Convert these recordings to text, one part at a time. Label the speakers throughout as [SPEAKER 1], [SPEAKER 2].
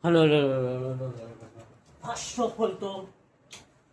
[SPEAKER 1] Hello first of all તો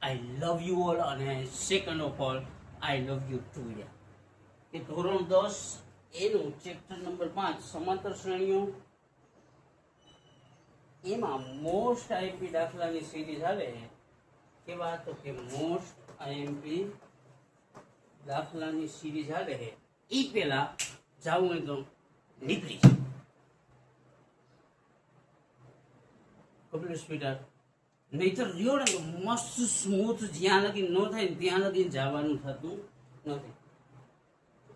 [SPEAKER 1] I love you all, અને second of all I love you too. કે ધોરણ 10 એનું ચેપ્ટર નંબર 5 સમાંતર શ્રેણીઓ, એમાં મોસ્ટ આઈએમપી દાખલાની સિરીઝ આવે. કેવા તો કે મોસ્ટ આઈએમપી દાખલાની સિરીઝ આવે છે. એ પેલા જાવું હોય તો નીકળી જાય. કમ્પ્લીટ સ્પીડ નહીતર રહ્યો ને તો મસ્ત સ્મૂથ જ્યાં લગી ન થાય ત્યાં લગી જવાનું થતું નથી.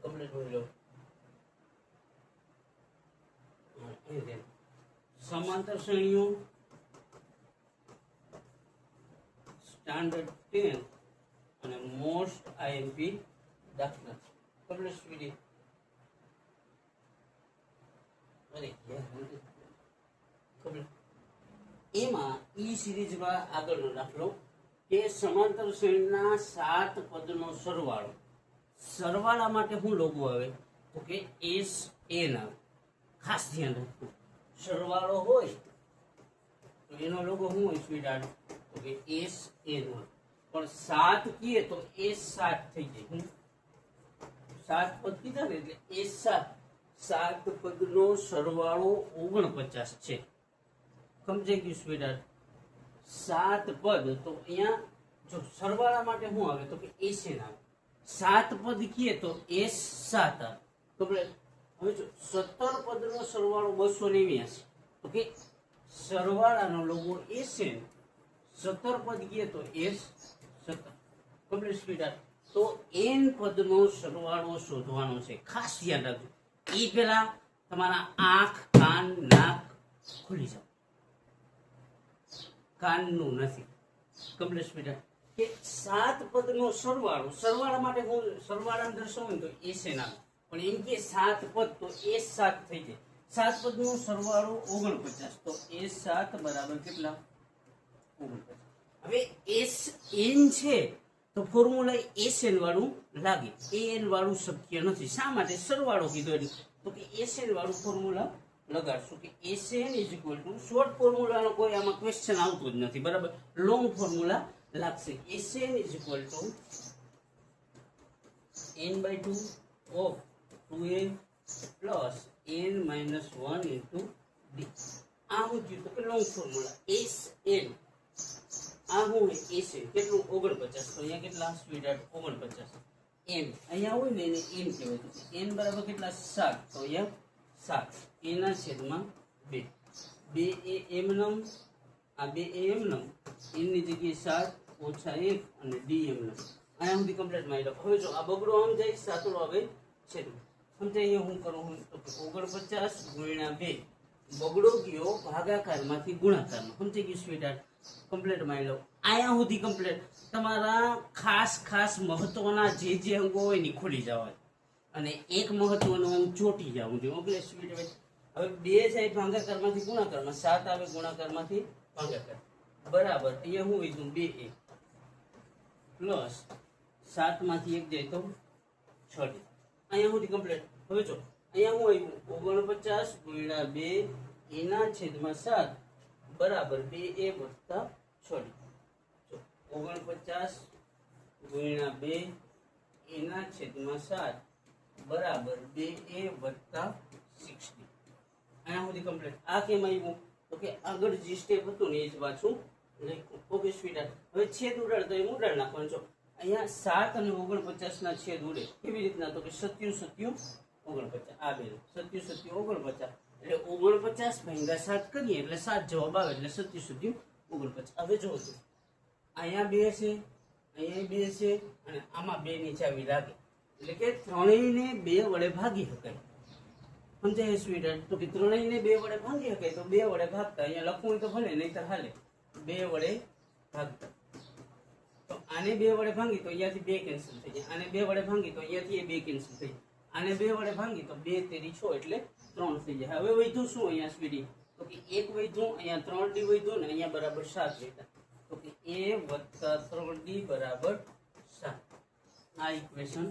[SPEAKER 1] કમ્પ્લીટ બોલ્યો. સમાંતર શ્રેણીઓ સ્ટાન્ડર્ડ 10 અને મોસ્ટ આઈએમપી દાખલા. કમ્પ્લીટ સ્પીડ એમાં ઈ સિરીઝમાં આગળનો દાખલો કે સમાંતર શ્રેણીના 7 પદનો સરવાળો. સરવાળા માટે શું લોગો આવે તો કે એસ એન આવે. ખાસ ધ્યાન રાખવું, સરવાળો હોય તો એનો લોગો શું હોય સ્વીટ? તો કે એસ એન હોય. પણ 7 કીએ તો એસ 7 થઈ જાય. 7 પદ કીધા ને એટલે એસ 7. 7 પદનો સરવાળો 49 છે. સમજાઈ ગયું સ્વીટ? 7 પદ તો અહીંયા જો સરવાળા માટે શું આવે તો કે એસએન આવે. 7 પદ કીએ તો એસ 7 આવે. તો હવે જો 17 પદનો સરવાળો 289 તો કે સરવાળાનો લોગો એસએન. 17 પદ કીએ તો એસ 17. Complete speed. તો એન પદનો સરવાળો શોધવાનો છે. ખાસ ધ્યાન રાખજો. એ પેલા તમારા આંખ, કાન, નાક ખુલી જાવ. કાનનું નથી. Complete speed. કે 7 પદનો સરવાળો, સરવાળા માટે હું સરવાળાને દર્શાવું તો એસએન આવે. પણ એમ કે 7 પદ તો એસ 7 થઈ જાય. 7 પદનો સરવાળો 49 તો એસ 7 બરાબર કેટલા? 49. હવે એસ એન છે તો ફોર્મ્યુલા એસએન વાળું લાગે. એન વાળું શક્ય નથી. શા માટે? સરવાળો કીધો એટલે. તો કે એસએન વાળું ફોર્મ્યુલા લગાડશું કે SN is equal to, short ફોર્મ્યુલાનો કોઈ આમાં ક્વેશ્ચન આવતો જ નથી, બરાબર? લોંગ ફોર્મ્યુલા લાગશે. SN is equal to n/2 of 2n plus n minus 1 into D. આ હું થયું તો કે લોંગ ફોર્મ્યુલા એસએન. આ હું એસએન કેટલું? 49. તો અહીંયા કેટલા સ્પીડ? 49. n અહીંયા હોય ને એને n કહેવાય. તો n બરાબર કેટલા? 7. તો અહીંયા 7 એના છેદમાં 2. 2 એ એમ નમ, આ 2 એ એમ નમ, એની જગ્યાએ 7 ઓછા 1 અને ડી એમ નમ. અહીંયા સુધી કમ્પ્લીટ મારી લો. હવે જો આ બગડો આમ જાય, સાતડો આવે છેદમાં. સમજાય? અહીંયા હું કરું તો 49 ગુણ્યા 2. બગડો ગયો ભાગાકારમાંથી ગુણાકારમાં. સમજાઈ ગયું સ્વીટ? કમ્પ્લીટ મારી લો. અહીંયા સુધી કમ્પ્લીટ. તમારા ખાસ ખાસ મહત્વના જે અંગો હોય ને ખુલી જવાય અને એક મહત્વનો અંગ ચોટી જવું જોઈએ. Okay sweet? હવે 2 જાય ભાગાકારમાંથી ગુણાકારમાં, 7 આવે ગુણાકારમાંથી ભાગાકાર, બરાબર. અહીંયા હું લીધું 2a પ્લસ 7 માંથી 1 જાય તો 6d. અહીંયા સુધી કમ્પ્લીટ. હવે જો અહીંયા હું આવ્યું 49 ગુણ્યા 2 એના છેદમાં 7 બરાબર 2a વત્તા 6d. 49 ગુણ્યા 2 એના છેદમાં 7 બરાબર 2a વત્તા 6d. અહીંયા સુધી કમ્પ્લીટ. આ કેમ આવ્યું તો કે આગળ જે સ્ટેપ હતું ને એ જ પાછું લખ્યું. Okay sweet? હવે છેદ ઉડાડતો એ ઉડાડ નાખવાનું. જો અહીંયા 7 અને 49 ના છેદ ઉડે. કેવી રીતના? તો કે 27 49. આ બે 27 49 એટલે 49 ભાગ્યા 7 કરીએ એટલે 7 જવાબ આવે એટલે 27 49. હવે જો અહીંયા 2 છે, અહીંયા 2 છે અને આમાં 2 ની ચાવી લાગે એટલે કે ત્રણેયને 2 વડે ભાગી શકાય. સમજાય સ્વીટ? તો કે ત્રણેયને 2 વડે ભાગી શકાય તો 2 વડે ભાગતા. અહીંયા લખવું હોય તો ભલે, નહીતર હાલે. 2 વડે ભાગતા. તો આને 2 વડે ભાંગી તો અહીંયાથી 2 કેન્સલ થઈ જાય. આને 2 વડે ભાંગી તો અહીંયાથી 2 કેન્સલ થઈ જાય. આને 2 વડે ભાંગી તો 2 તેરી 6 એટલે 3 થઈ જાય. હવે વધ્યું શું અહીંયા સ્વીટી? તો કે 1 વધ્યું, અહીંયા 3d વધ્યું ને અહીંયા બરાબર 7 વધ્યા. તો કે a વત્તા 3d બરાબર 7. આ ઇક્વેશન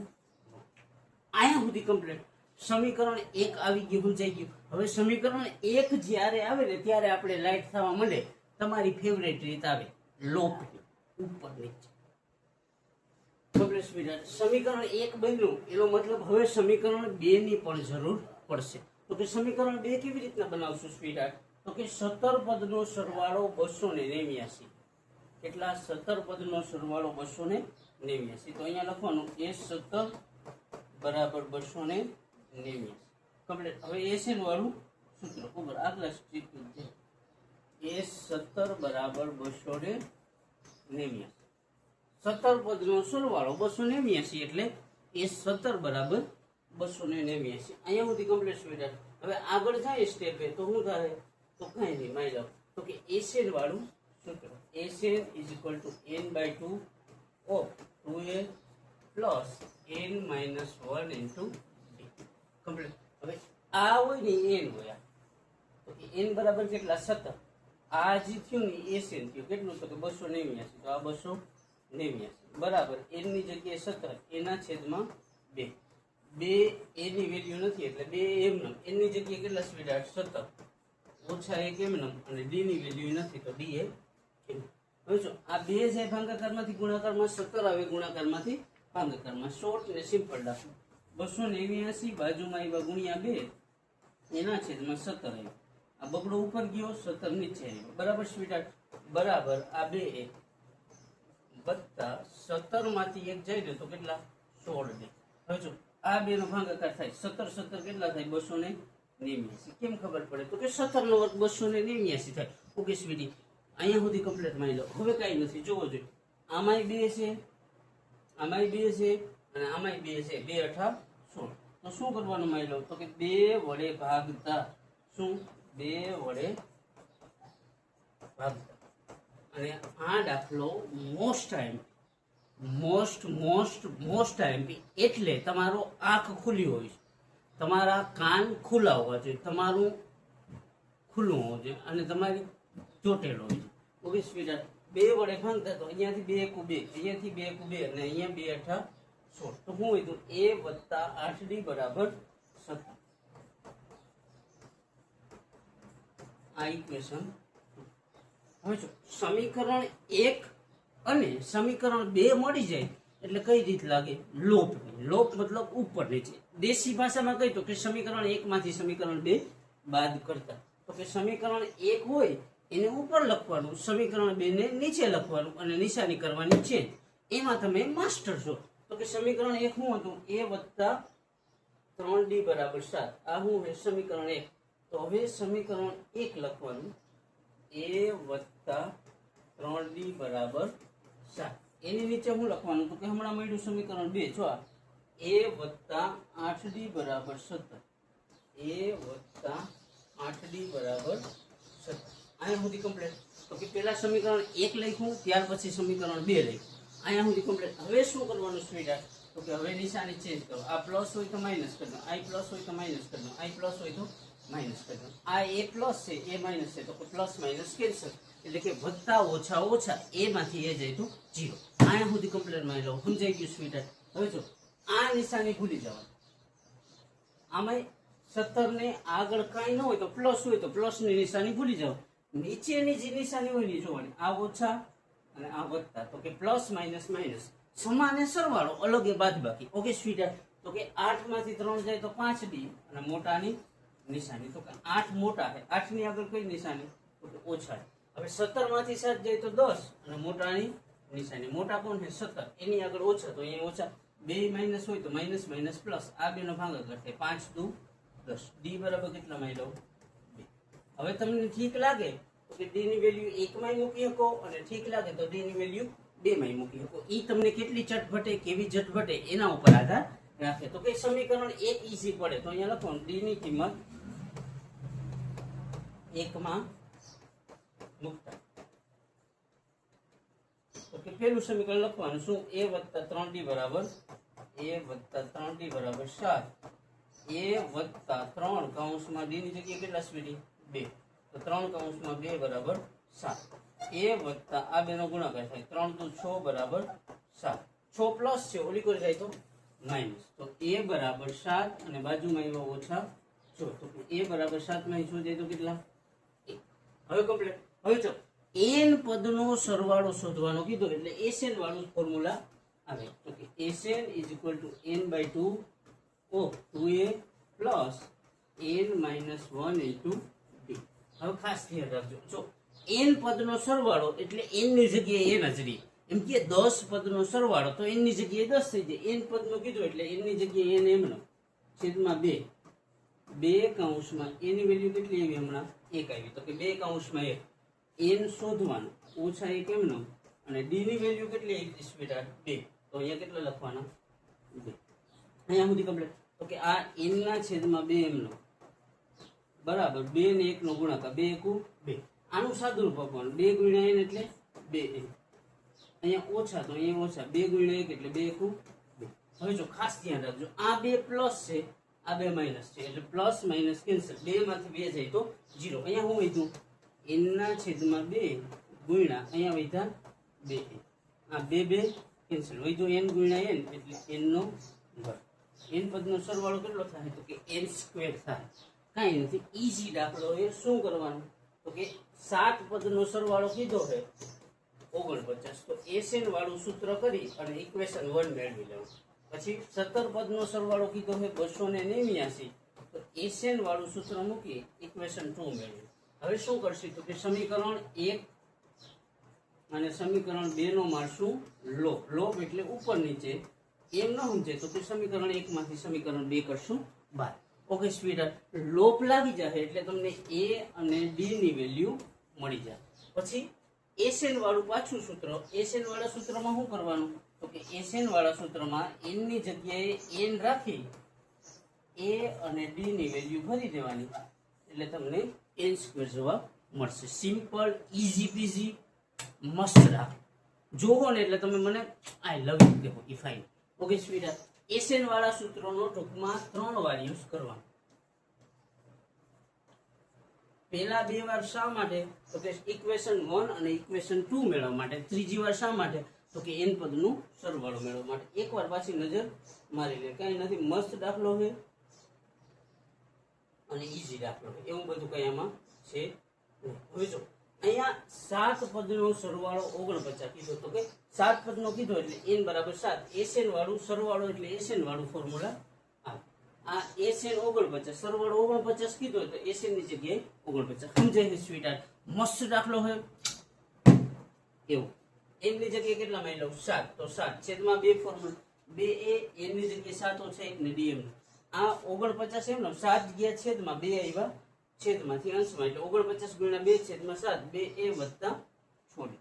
[SPEAKER 1] અહીંયા સુધી કમ્પ્લીટ. સમીકરણ 1 આવી ગયું, સમજાઈ ગયું. હવે સમીકરણ 1 જ્યારે આવે ને ત્યારે આપણે લાઈટ થવા માંડે. તમારી ફેવરેટ રીત આવે લોપની, ઉપર નીચે. સમીકરણ 1 બન્યું એનો મતલબ હવે સમીકરણ 2 ની પણ જરૂર પડશે. તો કે સમીકરણ 2 કેવી રીતના બનાવશું સ્વીટહાર્ટ? તો કે 17 પદનો સરવાળો 289. કેટલા? 17 પદનો સરવાળો 289. તો અહીંયા લખવાનું S17 બરાબર 289 કમ્પ્લીટ. હવે એસએન વાળું સૂત્ર ઉપર આગલા સ્ટ્રીપ છે. S17 બરાબર 289. 17 પદનો સરવાળો 289 એટલે S17 બરાબર 289. અહીંયા સુધી કમ્પ્લીટ સ્વીટહાર્ટ. હવે આગળ જાય સ્ટેપે તો શું થાય? તો કઈ નહીં, માની લો તો કે એસએન વાળું સૂત્ર. SN is equal to n/2 of 2a plus n-1 into d complete. હવે આ હોય ને n હોય, તો કે n બરાબર કેટલા? 17. આ જે થયું ને એસએન થયું કેટલું? તો કે 289. તો આ 289 બરાબર n ની જગ્યાએ 17 એના છેદમાં 2. 2 a ની વેલ્યુ નથી એટલે 2 એમ નમ. n ની જગ્યાએ કેટલા સ્વીટહાર્ટ? 17 ઓછા 1 એમ નમ અને d ની વેલ્યુ નથી તો d એ એમ. હવે જો આ 2 છે ભાગાકારમાંથી ગુણાકારમાં, 17 આવે ગુણાકારમાંથી ભાગાકારમાં. શોર્ટ ને સિમ્પલ રાખો. 289 બાજુમાં આવ્યા ગુણ્યા 2 એના છેદમાં 17 આવ્યું. આ બગડો ઉપર ગયો, 17 નીચે આવ્યો. બરાબર સ્વીટહાર્ટ? બરાબર આ 2 વત્તા 17 માંથી 1 જાય ને તો કેટલા? 16 દે. હવે જો આ 2 નો ભાગાકાર થાય 17 17 કેટલા થાય? 289. કેમ ખબર પડે? તો કે 17 નો વર્ગ 289 થાય. ઓકે સ્વીટી, અહીંયા સુધી કમ્પ્લીટ માની લો. હવે કઈ નથી, જોવો જોઈએ. આમાંય 2 છે, આમાંય 2 છે અને આમાંય 2 છે. 2 અઠા 16. તો શું કરવાનું માની લો? તો કે 2 વડે ભાગતા. શું? 2 વડે ભાગતા. અને આ દાખલો મોસ્ટ ટાઈમ એટલે તમારો આંખ ખુલ્લી હોય છે, તમારા કાન ખુલ્લા હોવા જોઈએ, તમારું ખુલ્લું હોવું જોઈએ અને તમારી ચોટેલો હોય છે. ઓકે સ્વીટહાર્ટ, 2 વડે ભાગતા તો અહીંયાથી 2 એકુ 2, અહીંયાથી 2 એકુ 2 અને અહીંયા 2 અઠા 16. તો શું હોય? તો a વત્તા 8d બરાબર 17. આ ઇક્વેશન. હવે જો સમીકરણ 1 અને સમીકરણ 2 મળી જાય એટલે કઈ રીત લાગે? લોપ. લોપ મતલબ ઉપર નીચે. દેશી ભાષામાં કહી તો કે સમીકરણ 1 માંથી સમીકરણ 2 બાદ કરતા. તો કે સમીકરણ 1 હોય એને ઉપર લખવાનું, સમીકરણ 2 ને નીચે લખવાનું અને નિશાની કરવાની છે. એમાં તમે માસ્ટર છો. તો કે સમીકરણ 1 શું હતું? a વત્તા 3d બરાબર 7. આ શું છે? સમીકરણ 1. તો હવે સમીકરણ 1 લખવાનું a વત્તા 3d બરાબર 7. એની નીચે શું લખવાનું? તો કે હમણાં મળ્યું સમીકરણ 2. જો a વત્તા 8d બરાબર 17. a વત્તા 8d બરાબર 17. અહીંયા સુધી કમ્પ્લીટ. તો કે પેલા સમીકરણ 1 લખ્યું, ત્યાર પછી સમીકરણ 2 લખ્યું. અહીંયા સુધી કમ્પ્લીટ. હવે શું કરવાનું સ્વીટહાર્ટ? તો કે હવે નિશાની ચેન્જ કરો. આ પ્લસ હોય તો માઇનસ કરી દો, આ પ્લસ હોય તો માઇનસ કરી દો, આ પ્લસ હોય તો માઇનસ કરી દો. આ a પ્લસ છે, a માઇનસ છે, તો પ્લસ માઇનસ કેન્સલ. એટલે કે વત્તા ઓછા ઓછા a માંથી a જાય તો 0. અહીંયા સુધી કમ્પ્લીટ માની લો. સમજાઈ ગયું સ્વીટહાર્ટ? હવે જો આ નિશાની ભૂલી જવાનું. આમાં 17 ને આગળ કાંઈ ન હોય તો પ્લસ હોય તો પ્લસ ની નિશાની ભૂલી જાવ. નીચેની જે નિશાની હોય ને જોવાની, આ ઓછા અને આ વત્તા. તો કે પ્લસ માઇનસ માઇનસ, સમાને સરવાળો, અલગ એ બાદબાકી. ઓકે સ્વીટહાર્ટ? તો કે 8 માંથી 3 જાય તો 5d અને મોટાની નિશાની. તો કે 8 મોટા છે, 8 ની આગળ કઈ નિશાની? તો કે ઓછા. હવે 17 માંથી 7 જાય તો 10 અને મોટાની નિશાની. મોટા કોણ છે? 17. એની આગળ ઓછા તો અહીંયા ઓછા. 2 માઇનસ હોય તો માઇનસ માઇનસ પ્લસ. આ 2 નો ભાગાકાર થાય 5 દુ 10. d બરાબર કેટલા માની લો? 2. હવે તમને ઠીક લાગે તો કે d ની વેલ્યુ 1 માં મૂકી શકો અને ઠીક લાગે તો d ની વેલ્યુ 2 માં મૂકી શકો. ઈ તમને કેટલી ચટપટે કેવી ઝટપટે એના ઉપર આધાર રાખે. તો કે સમીકરણ 1 ઈઝી પડે તો અહીંયા લખવાનું d ની કિંમત 1 માં મૂકતા. તો કે પેલું સમીકરણ લખવાનું શું? a વત્તા 3d બરાબર 7. a વત્તા 3 કૌંસમાં d ની જગ્યાએ કેટલા સ્વીટી? 2. તો 3 કૌંસમાં 2 બરાબર 7. a વત્તા આ 2 નો ગુણાકાર થાય 3 દુ 6 બરાબર 7. 6 પ્લસ છે, ઓલી કરી જાય તો માઇનસ, તો a બરાબર 7 અને બાજુમાં આવ્યા ઓછા 6, તો a બરાબર 7 માં શું જાય તો કેટલા? હવે કમ્પ્લીટ. હવે જો n પદનો સરવાળો શોધવાનો કીધો એટલે Sn વાળું ફોર્મ્યુલા આવે, તો કે Sn = n/2 of 2a plus n - 1 into d. હવે ખાસ ધ્યાન રાખજો, જો n પદનો સરવાળો એટલે n ની જગ્યાએ n જ રહી. એમ કે 10 પદનો સરવાળો તો n ની જગ્યાએ 10 થઈ જાય. n પદનો કીધું એટલે n ની જગ્યાએ n એમનો છેદમાં 2. 2 કૌંસમાં a ની વેલ્યુ કેટલી આવી હમણાં? 1 આવી, તો કે 2 કૌંસમાં 1. n શોધવાનું ઓછા 1 એમનો, અને d ની વેલ્યુ કેટલી આવી સ્વીટાર? 2. તો અહીંયા કેટલા લખવાના? 2. અહીંયા સુધી કમ્પ્લીટ. તો કે આ n ના છેદમાં 2 એમનો બરાબર 2 ને 1 નો ગુણાકાર, 2 એકુ 2. આનું સાદું રૂપ આપવાનું, 2 ગુણ્યા n એટલે 2n. અહીંયા ઓછા તો અહીંયા ઓછા, 2 ગુણ્યા 1 એટલે 2 એકુ 2. હવે જો ખાસ ધ્યાન રાખજો, આ 2 પ્લસ છે, આ 2 માઇનસ છે, એટલે પ્લસ માઇનસ કેન્સલ. 2 માંથી 2 જાય તો 0. અહીંયા શું વધ્યું? n ના છેદમાં 2 ગુણ્યા અહીંયા વધ્યા 2n. આ 2 કેન્સલ, વધ્યું n ગુણ્યા n એટલે n નો વર્ગ. n પદનો સરવાળો કેટલો થાય? તો કે n સ્ક્વેર થાય. કાંઈ નથી, ઈઝી દાખલો. એ શું કરવાનું? તો કે 7 પદનો સરવાળો કીધો છે 49, તો Sn વાળું સૂત્ર કરી અને ઇક્વેશન 1 મેળવી લેવું. પછી 17 પદનો સરવાળો કીધો છે 289, તો Sn વાળું સૂત્ર મૂકી ઇક્વેશન 2 મેળવી. હવે શું કરશું? તો કે સમીકરણ 1 અને સમીકરણ 2 નો મારશું લોપ. લોપ એટલે ઉપર નીચે. એમ ન સમજે તો કે સમીકરણ 1 માંથી સમીકરણ 2 કરશું બહાર. ઓકે સ્વીટર, લોપ લાગી જાય એટલે તમને a અને d ની વેલ્યુ મળી જાય. પછી Sn વાળું પાછું સૂત્ર. Sn વાળા સૂત્રમાં શું કરવાનું? તો કે Sn વાળા સૂત્રમાં n ની જગ્યાએ n રાખી a અને d ની વેલ્યુ ભરી દેવાની, એટલે તમને n² જવાબ મળશે. સિમ્પલ, ઈઝી પીઝી, મસ્ત રાખ. જોવો ને એટલે તમે મને આઈ લવ યુ કહેવો, ઈ ફાઇન. ઓકે સ્વીટર, Sn વાળા સૂત્રોનો ટૂંકમાં 3 વાર યુઝ કરવાનો. પહેલા 2 વાર શા માટે? તો કે ઇક્વેશન 1 અને ઇક્વેશન 2 મેળવવા માટે. ત્રીજી વાર શા માટે? તો કે n પદનું સરવાળો મેળવવા માટે. એકવાર પાછી નજર મારી લે, કઈ નથી, મસ્ત દાખલો છે અને ઈઝી દાખલો છે, એવું બધું કઈ આમાં છે નહીં. હવે જો અહીંયા 7 પદનો સરવાળો 49 કીધો, તો કે 7 પદનો કીધો એટલે n બરાબર 7. Sn વાળું સરવાળો એટલે Sn વાળું ફોર્મ્યુલા આવે. આ Sn 49, સરવાળો 49 કીધો તો Sn ની જગ્યાએ 49. સમજાય છે સ્વીટાર? મસ્ત દાખલો છે એવું. n ની જગ્યાએ કેટલા માં લઉં? 7, તો 7 છેદમાં 2 ફોર્મ્યુલા 2a, n ની જગ્યાએ 7 ઓછા 1 ને dm. આ 49 એમનો 7 ગયા છેદમાં 2 આવ્યા છેદમાંથી અંશમાં, એટલે 49 ગુણ્યા 2 છેદમાં 7, 2a વત્તા છોડી.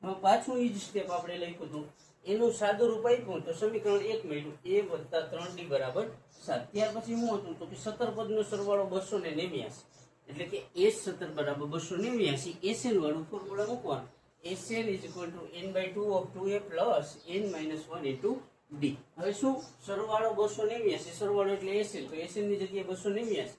[SPEAKER 1] હવે પાછું ઈ જ સ્ટેપ આપણે લખ્યું હતું, એનું સાદું રૂપ આપ્યું તો સમીકરણ 1 મળ્યું, a વત્તા 3d બરાબર 7. ત્યાર પછી શું હતું? તો કે 17 પદનો સરવાળો 289, એટલે કે S17 બરાબર 289. Sn વાળું ફોર્મ્યુલા મૂકવાનું. Sn = n/2 of 2a plus n - 1 into d. હવે શું? સરવાળો 289, સરવાળો એટલે Sn, તો Sn ની જગ્યાએ 289.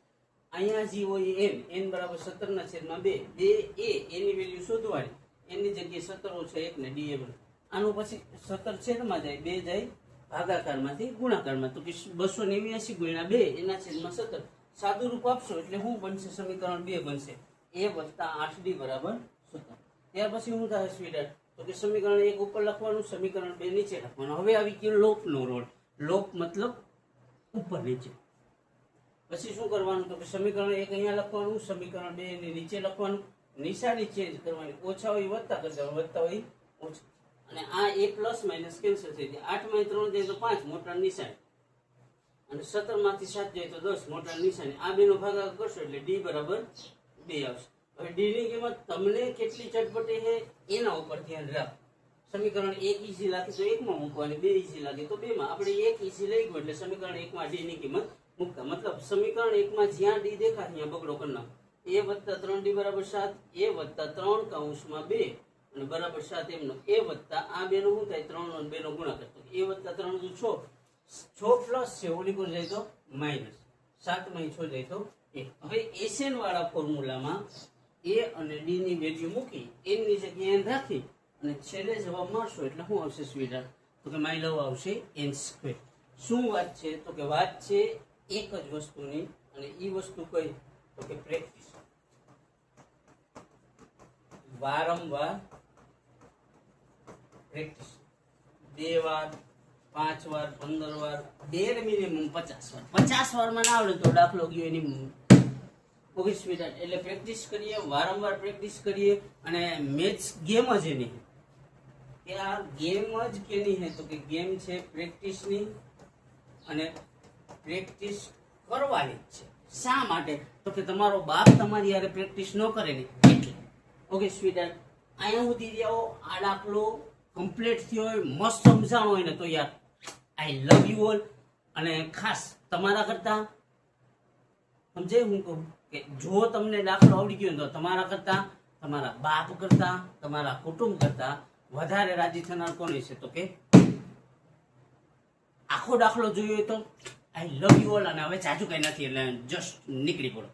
[SPEAKER 1] અહીંયા જે હોય n બરાબર 17 ના છેદમાં 2, 2a, a ની વેલ્યુ શોધવાની, n ની જગ્યાએ 17 ઓછા 1 ને dm. આનું પછી 17 છેદમાં જાય, 2 જાય ભાગાકારમાંથી ગુણાકારમાં, તો કે 289 ગુણ્યા 2 એના છેદમાં 17. સાદું રૂપ આપશો એટલે શું બનશે? સમીકરણ 2 બનશે, a વત્તા 8d બરાબર 17. ત્યાર પછી શું થાય સ્વીટર? તો કે સમીકરણ 1 ઉપર લખવાનું, સમીકરણ 2 નીચે લખવાનું. હવે આવી ગયો લોપનો રોલ. લોપ મતલબ ઉપર નીચે. પછી શું કરવાનું? તો કે સમીકરણ 1 અહીંયા લખવાનું, સમીકરણ 2 ને નીચે લખવાનું, નિશાની ચેન્જ કરવાની, ઓછા હોય વત્તા કરી દેવાનું, વત્તા હોય ઓછા. અને આ a પ્લસ માઇનસ કેન્સલ થઈ જાય. 8 માંથી 3 જાય તો 5, મોટા નિશાની, અને 17 માંથી 7 જાય તો 10, મોટા નિશાની. આ બેનો ભાગાકાર કરશો એટલે d બરાબર 2 આવશે. હવે d ની કિંમત તમને કેટલી ચટપટી છે એના ઉપર ધ્યાન રાખો. સમીકરણ 1 ઈઝી લાગે તો 1 માં મૂકવાની, 2 ઈઝી લાગે તો 2 માં. આપણે 1 ઈઝી લઈ ગયો એટલે સમીકરણ 1 માં d ની કિંમત મૂકતા. મતલબ સમીકરણ 1 માં જ્યાં d દેખાય ત્યાં બગડો કરી નાખો. a વત્તા 3d બરાબર 7, a વત્તા 3 કૌંસમાં 2 અને બરાબર 7 એમનો, a વત્તા આ બે નો શું થાય? 3 નો 2 નો ગુણાકાર. a વત્તા 3 નું 6, 6 પ્લસ છે, ઓલી પર જાય તો માઇનસ, 7 માં 6 જાય તો 1. હવે Sn વાળા ફોર્મ્યુલામાં a અને d ની વેલ્યુ મૂકી, n ની જગ્યાએ n રાખી અને છેલ્લે જવાબ મળશો એટલે શું આવશે સ્વીટર? તો કે માય લવ આવશે n². શું વાત છે? તો કે વાત છે એક જ વસ્તુની, અને એ વસ્તુ કઈ? તો કે પ્રેક્ટિસ. વારંવાર પ્રેક્ટિસ. 2 વાર, 5 વાર, 15 વાર, ડેર મિનિમમ 50 વાર. 50 વારમાં ના આવડે તો દાખલો ગયો એની 24 મિનિટ. એટલે પ્રેક્ટિસ કરીએ, વારંવાર પ્રેક્ટિસ કરીએ. અને મેથ્સ ગેમ જ એની, કે આ ગેમ જ કેની છે? તો કે ગેમ છે પ્રેક્ટિસની, અને પ્રેક્ટિસ કરવાની જ છે. શા માટે? તો કે તમારો બાપ તમારી યારે પ્રેક્ટિસ ન કરે ને એટલે. ઓકે સ્વીટહાર્ટ, અહીંયા સુધી રહ્યો. આ દાખલો કમ્પ્લીટ થયો હોય, મસ્ત સમજાણો હોય ને તો યાર આઈ લવ યુ ઓલ. અને ખાસ તમારા કરતા સમજે હું કહું કે જો તમને દાખલો આવડી ગયો તો તમારા કરતા, તમારા બાપ કરતા, તમારા કુટુંબ કરતા વધારે રાજી થનાર કોણ છે? તો કે આખો દાખલો જોયો તો આઈ લવ યુ ઓલ. અને હવે ચાચું કઈ નથી એટલે જસ્ટ નીકળી પડો.